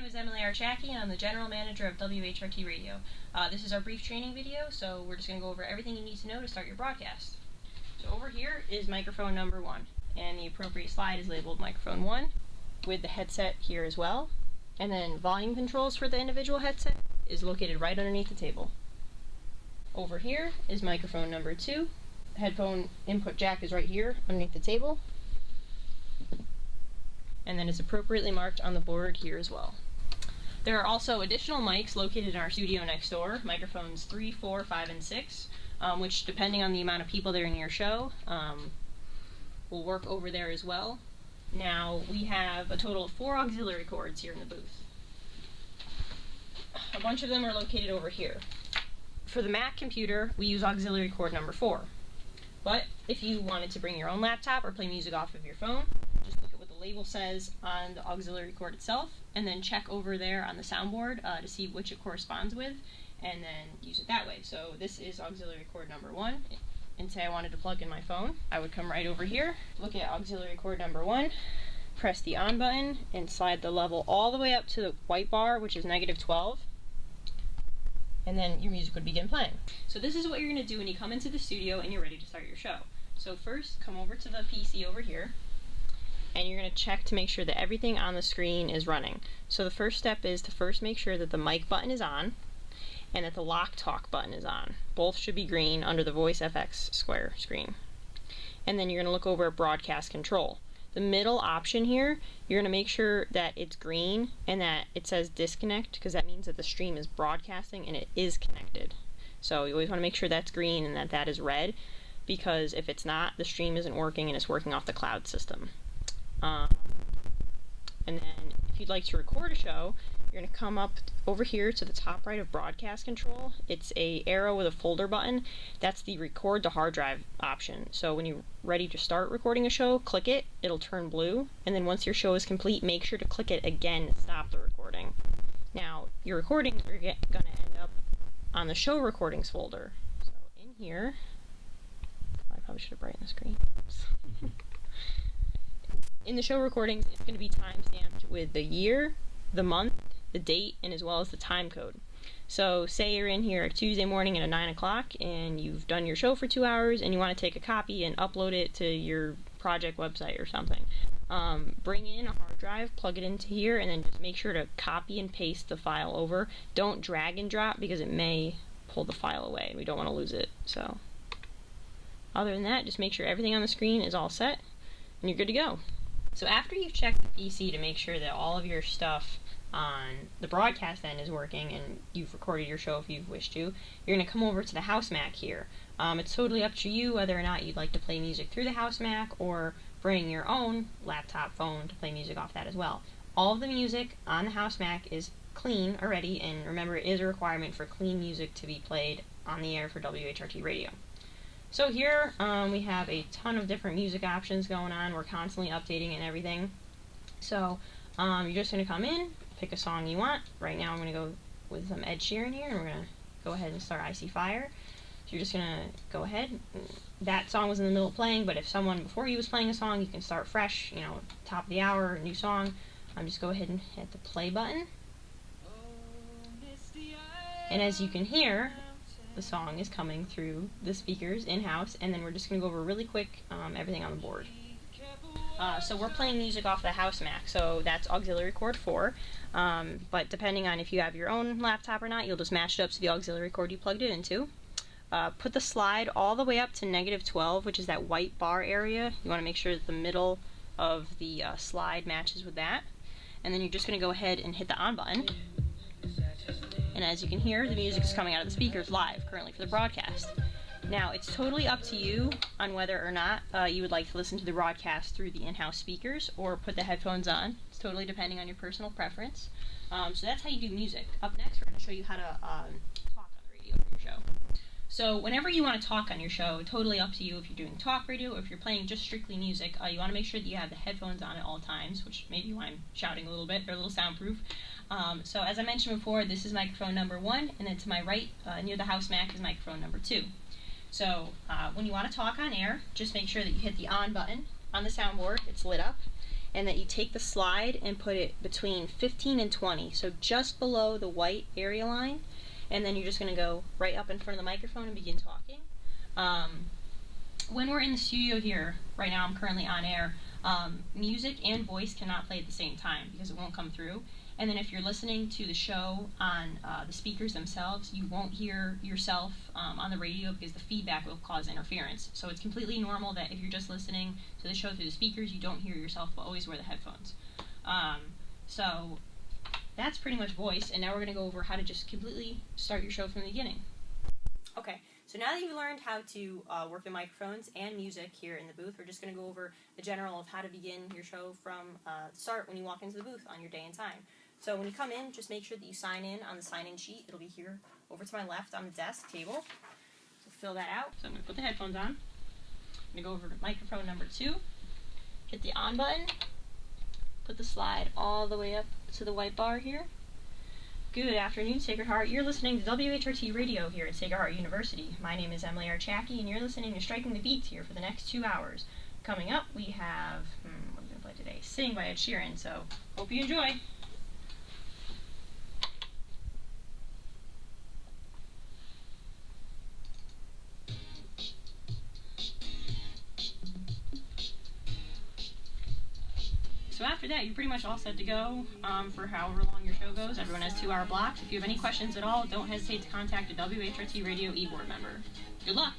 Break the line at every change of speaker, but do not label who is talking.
name is Emily Archacki, and I'm the General Manager of Whrt Radio. This is our brief training video, so we're just going to go over everything you need to know to start your broadcast. So over here is microphone number 1, and the appropriate slide is labeled microphone 1, with the headset here as well. And then volume controls for the individual headset is located right underneath the table. Over here is microphone number 2. The headphone input jack is right here underneath the table. And then it's appropriately marked on the board here as well. There are also additional mics located in our studio next door, microphones 3, 4, 5, and 6, which, depending on the amount of people that are in your show, will work over there as well. Now, we have a total of 4 auxiliary cords here in the booth. A bunch of them are located over here. For the Mac computer, we use auxiliary cord number 4. But if you wanted to bring your own laptop or play music off of your phone, just look at what the label says on the auxiliary cord itself, and then check over there on the soundboard to see which it corresponds with, and then use it that way. So this is auxiliary cord number 1, and say I wanted to plug in my phone, I would come right over here, look at auxiliary cord number 1, press the on button, and slide the level all the way up to the white bar, which is -12, and then your music would begin playing. So this is what you're going to do when you come into the studio and you're ready to start your show. So first, come over to the PC over here, and you're going to check to make sure that everything on the screen is running. So the first step is to first make sure that the mic button is on, and that the lock talk button is on. Both should be green under the voice FX square screen. And then you're going to look over at broadcast control. The middle option here, you're going to make sure that it's green and that it says disconnect, because that means that the stream is broadcasting and it is connected. So you always want to make sure that's green and that that is red, because if it's not, the stream isn't working and it's working off the cloud system. And then if you'd like to record a show, you're going to come up over here to the top right of broadcast control. It's a arrow with a folder button. That's the record to hard drive option. So when you're ready to start recording a show, click it, it'll turn blue, and then once your show is complete, make sure to click it again to stop the recording. Now, your recordings are going to end up on the show recordings folder. So in here, I probably should have brightened the screen. In the show recordings, it's going to be time-stamped with the year, the month, the date, and as well as the time code. So say you're in here Tuesday morning at 9 o'clock and you've done your show for 2 hours and you want to take a copy and upload it to your project website or something. Bring in a hard drive, plug it into here, and then just make sure to copy and paste the file over. Don't drag and drop because it may pull the file away. We don't want to lose it. So other than that, just make sure everything on the screen is all set and you're good to go. So after you've checked the PC to make sure that all of your stuff on the broadcast end is working and you've recorded your show if you wish to, you're going to come over to the house Mac here. It's totally up to you whether or not you'd like to play music through the house Mac or bring your own laptop phone to play music off that as well. All of the music on the house Mac is clean already, and remember, it is a requirement for clean music to be played on the air for Whrt Radio. So here we have a ton of different music options going on. We're constantly updating and everything. So you're just going to come in, pick a song you want. Right now I'm going to go with some Ed Sheeran here, and we're going to go ahead and start Icy Fire. So you're just going to go ahead. That song was in the middle of playing, but if someone before you was playing a song, you can start fresh, you know, top of the hour, new song. Just go ahead and hit the play button. And as you can hear, the song is coming through the speakers in-house, and then we're just going to go over really quick everything on the board. So we're playing music off the house Mac, so that's auxiliary cord 4, but depending on if you have your own laptop or not, you'll just match it up to the auxiliary cord you plugged it into. Put the slide all the way up to -12, which is that white bar area. You want to make sure that the middle of the slide matches with that, and then you're just going to go ahead and hit the on button. And as you can hear, the music is coming out of the speakers live, currently for the broadcast. Now, it's totally up to you on whether or not you would like to listen to the broadcast through the in-house speakers or put the headphones on. It's totally depending on your personal preference. So that's how you do music. Up next, we're going to show you how to talk on the radio for your show. So whenever you want to talk on your show, totally up to you if you're doing talk radio or if you're playing just strictly music. You want to make sure that you have the headphones on at all times, which may be why I'm shouting a little bit. They're a little soundproof. So as I mentioned before, this is microphone number 1, and then to my right, near the house Mac, is microphone number 2. So when you want to talk on air, just make sure that you hit the on button on the soundboard. It's lit up. and that you take the slide and put it between 15 and 20, so just below the white area line, and then you're just going to go right up in front of the microphone and begin talking. When we're in the studio here, right now I'm currently on air, music and voice cannot play at the same time because it won't come through. And then if you're listening to the show on the speakers themselves, you won't hear yourself on the radio because the feedback will cause interference. So it's completely normal that if you're just listening to the show through the speakers, you don't hear yourself, but always wear the headphones. So that's pretty much voice, and now we're going to go over how to just completely start your show from the beginning. Okay, so now that you've learned how to work the microphones and music here in the booth, we're just going to go over the general of how to begin your show from the start when you walk into the booth on your day and time. So when you come in, just make sure that you sign in on the sign-in sheet. It'll be here over to my left on the desk table. So fill that out. So I'm going to put the headphones on. I'm going to go over to microphone number 2. Hit the on button. Put the slide all the way up to the white bar here. Good afternoon, Sacred Heart. You're listening to Whrt Radio here at Sacred Heart University. My name is Emily Archacki, and you're listening to Striking the Beats here for the next 2 hours. Coming up, we have, what are we going to play today? Sing by Ed Sheeran, so hope you enjoy. So after that, you're pretty much all set to go for however long your show goes. Everyone has 2-hour blocks. If you have any questions at all, don't hesitate to contact a Whrt Radio e-board member. Good luck!